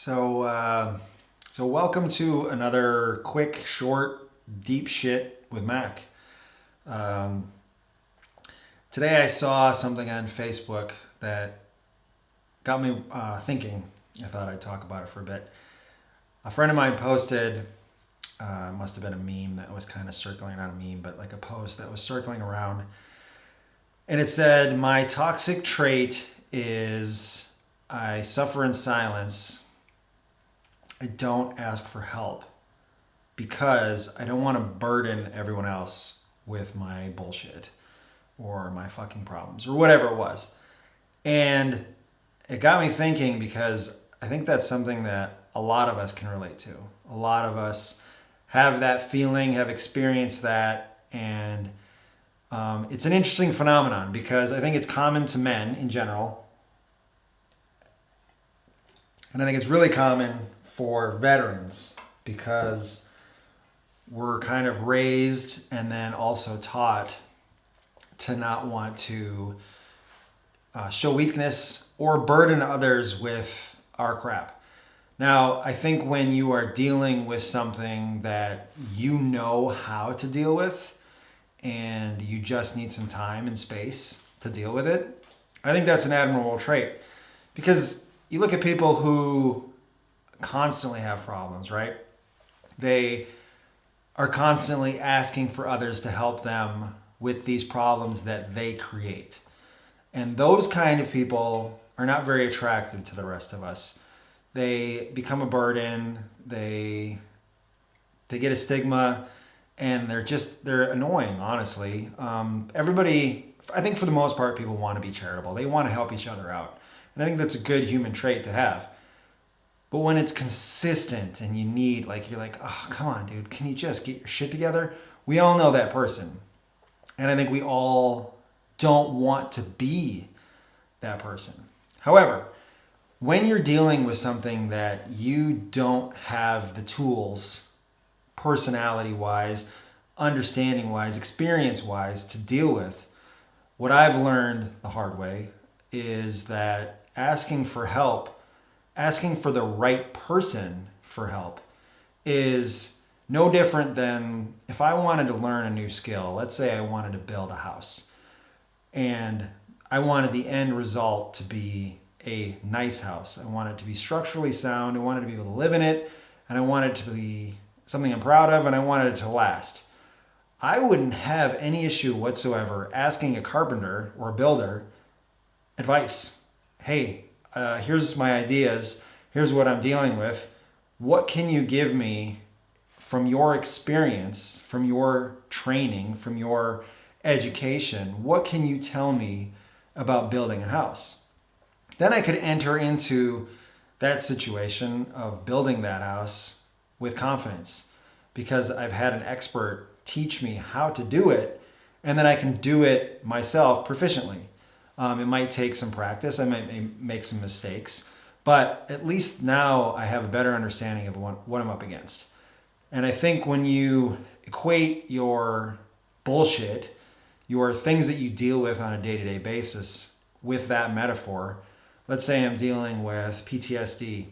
So, uh, so welcome to another quick, short, deep shit with Mac. Um, Today I saw something on Facebook that got me thinking. I thought I'd talk about it for a bit. A friend of mine posted, must have been a meme that was kind of circling, not a meme, but like a post that was circling around. And it said, "My toxic trait is I suffer in silence. I don't ask for help because I don't want to burden everyone else with my bullshit or my fucking problems or whatever it was." And it got me thinking because I think that's something that a lot of us can relate to. A lot of us have that feeling, have experienced that, and it's an interesting phenomenon because I think it's common to men in general, and I think it's really common for veterans because we're kind of raised and then also taught to not want to show weakness or burden others with our crap. Now, I think when you are dealing with something that you know how to deal with and you just need some time and space to deal with it, I think that's an admirable trait. Because you look at people who constantly have problems, right? They are constantly asking for others to help them with these problems that they create. And those kind of people are not very attractive to the rest of us. They become a burden, they get a stigma, and they're annoying, honestly. Everybody, I think for the most part, people want to be charitable. They want to help each other out. And I think that's a good human trait to have. But when it's consistent and you're like, oh, come on, dude, can you just get your shit together? We all know that person. And I think we all don't want to be that person. However, when you're dealing with something that you don't have the tools, personality wise, understanding wise, experience wise, to deal with, what I've learned the hard way is that asking for help, asking for the right person for help, is no different than if I wanted to learn a new skill. Let's say I wanted to build a house and I wanted the end result to be a nice house. I wanted it to be structurally sound. I wanted to be able to live in it, and I wanted it to be something I'm proud of, and I wanted it to last. I wouldn't have any issue whatsoever asking a carpenter or a builder advice. Hey, here's my ideas. Here's what I'm dealing with. What can you give me from your experience, from your training, from your education? What can you tell me about building a house? Then I could enter into that situation of building that house with confidence because I've had an expert teach me how to do it, and then I can do it myself proficiently. It might take some practice. I might make some mistakes, but at least now I have a better understanding of what I'm up against. And I think when you equate your bullshit, your things that you deal with on a day-to-day basis with that metaphor, let's say I'm dealing with PTSD,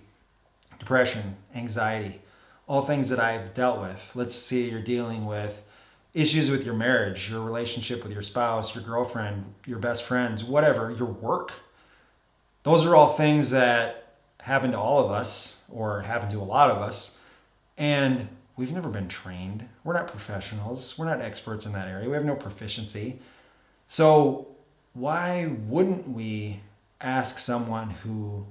depression, anxiety, all things that I've dealt with. Let's say you're dealing with issues with your marriage, your relationship with your spouse, your girlfriend, your best friends, whatever, your work. Those are all things that happen to all of us or happen to a lot of us. And we've never been trained. We're not professionals. We're not experts in that area. We have no proficiency. So why wouldn't we ask someone who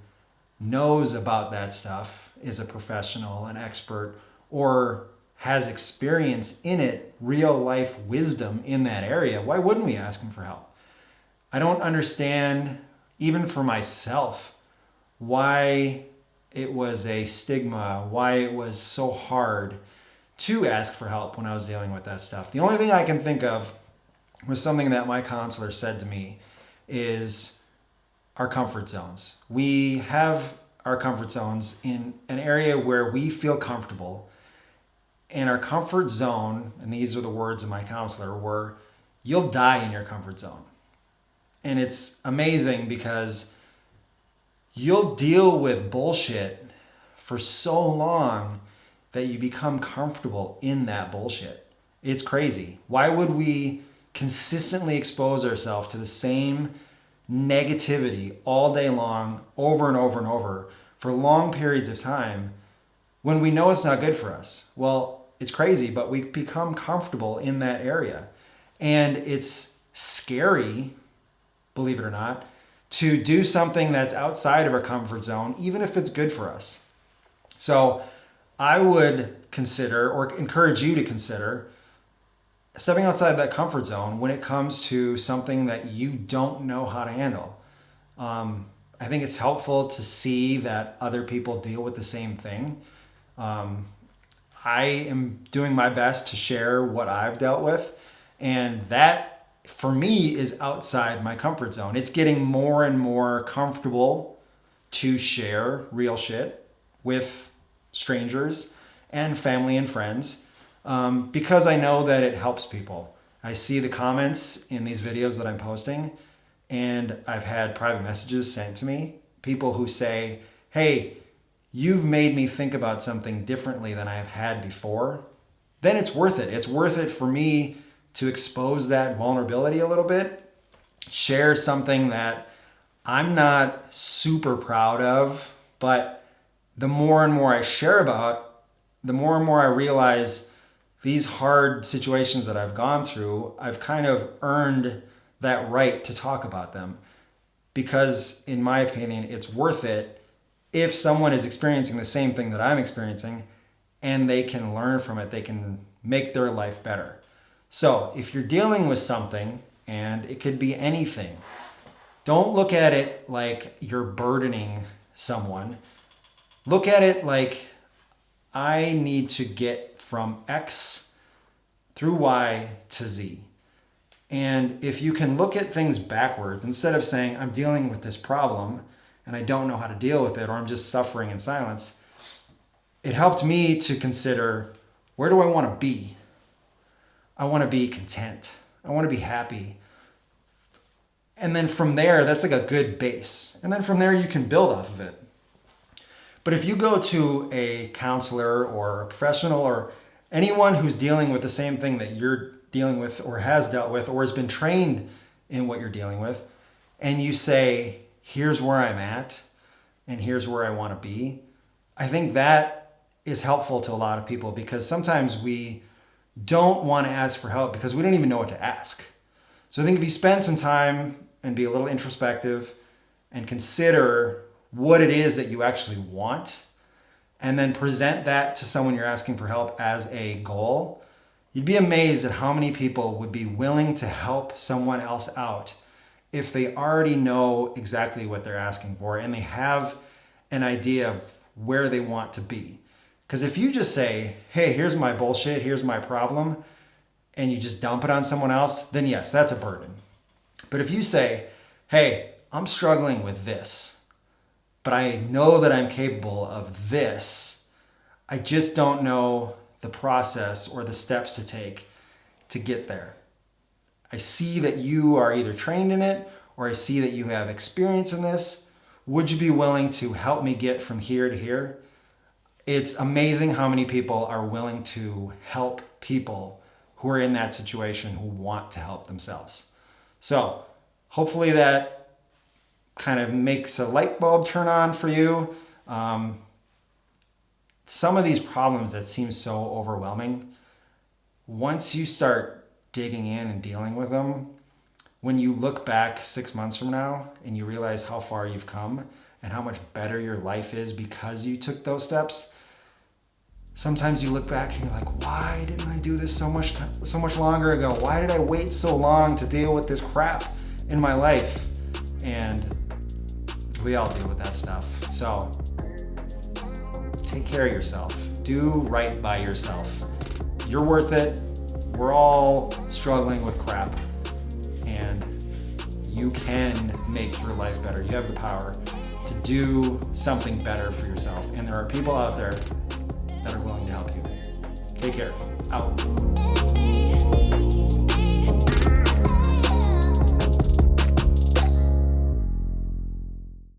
knows about that stuff, is a professional, an expert, or has experience in it, real life wisdom in that area? Why wouldn't we ask them for help? I don't understand, even for myself, why it was a stigma, why it was so hard to ask for help when I was dealing with that stuff. The only thing I can think of was something that my counselor said to me is our comfort zones. We have our comfort zones in an area where we feel comfortable. And our comfort zone, and these are the words of my counselor, were you'll die in your comfort zone. And it's amazing because you'll deal with bullshit for so long that you become comfortable in that bullshit. It's crazy. Why would we consistently expose ourselves to the same negativity all day long, over and over and over, for long periods of time when we know it's not good for us? Well, it's crazy, but we become comfortable in that area. And it's scary, believe it or not, to do something that's outside of our comfort zone, even if it's good for us. So I would consider, or encourage you to consider, stepping outside that comfort zone when it comes to something that you don't know how to handle. I think it's helpful to see that other people deal with the same thing. I am doing my best to share what I've dealt with, and that for me is outside my comfort zone. It's getting more and more comfortable to share real shit with strangers and family and friends, because I know that it helps people. I see the comments in these videos that I'm posting, and I've had private messages sent to me, people who say, hey, you've made me think about something differently than I've had before. Then it's worth it. It's worth it for me to expose that vulnerability a little bit, share something that I'm not super proud of, but the more and more I share about, the more and more I realize these hard situations that I've gone through, I've kind of earned that right to talk about them. Because in my opinion, it's worth it if someone is experiencing the same thing that I'm experiencing and they can learn from it, they can make their life better. So if you're dealing with something, and it could be anything, don't look at it like you're burdening someone. Look at it like, I need to get from X through Y to Z. And if you can look at things backwards, instead of saying, I'm dealing with this problem and I don't know how to deal with it, or I'm just suffering in silence, it helped me to consider, where do I want to be? I want to be content. I want to be happy. And then from there, that's like a good base. And then from there, you can build off of it. But if you go to a counselor or a professional or anyone who's dealing with the same thing that you're dealing with or has dealt with or has been trained in what you're dealing with, and you say, here's where I'm at and here's where I want to be, I think that is helpful to a lot of people, because sometimes we don't want to ask for help because we don't even know what to ask. So I think if you spend some time and be a little introspective and consider what it is that you actually want, and then present that to someone you're asking for help as a goal, you'd be amazed at how many people would be willing to help someone else out if they already know exactly what they're asking for and they have an idea of where they want to be. Because if you just say, hey, here's my bullshit, here's my problem, and you just dump it on someone else, then yes, that's a burden. But if you say, hey, I'm struggling with this, but I know that I'm capable of this, I just don't know the process or the steps to take to get there. I see that you are either trained in it, or I see that you have experience in this. Would you be willing to help me get from here to here? It's amazing how many people are willing to help people who are in that situation, who want to help themselves. So hopefully that kind of makes a light bulb turn on for you. Some of these problems that seem so overwhelming, once you start digging in and dealing with them, when you look back 6 months from now and you realize how far you've come and how much better your life is because you took those steps, sometimes you look back and you're like, why didn't I do this so much longer ago? Why did I wait so long to deal with this crap in my life? And we all deal with that stuff. So take care of yourself. Do right by yourself. You're worth it. We're all struggling with crap, and you can make your life better. You have the power to do something better for yourself, and there are people out there that are willing to help you. Take care. Out.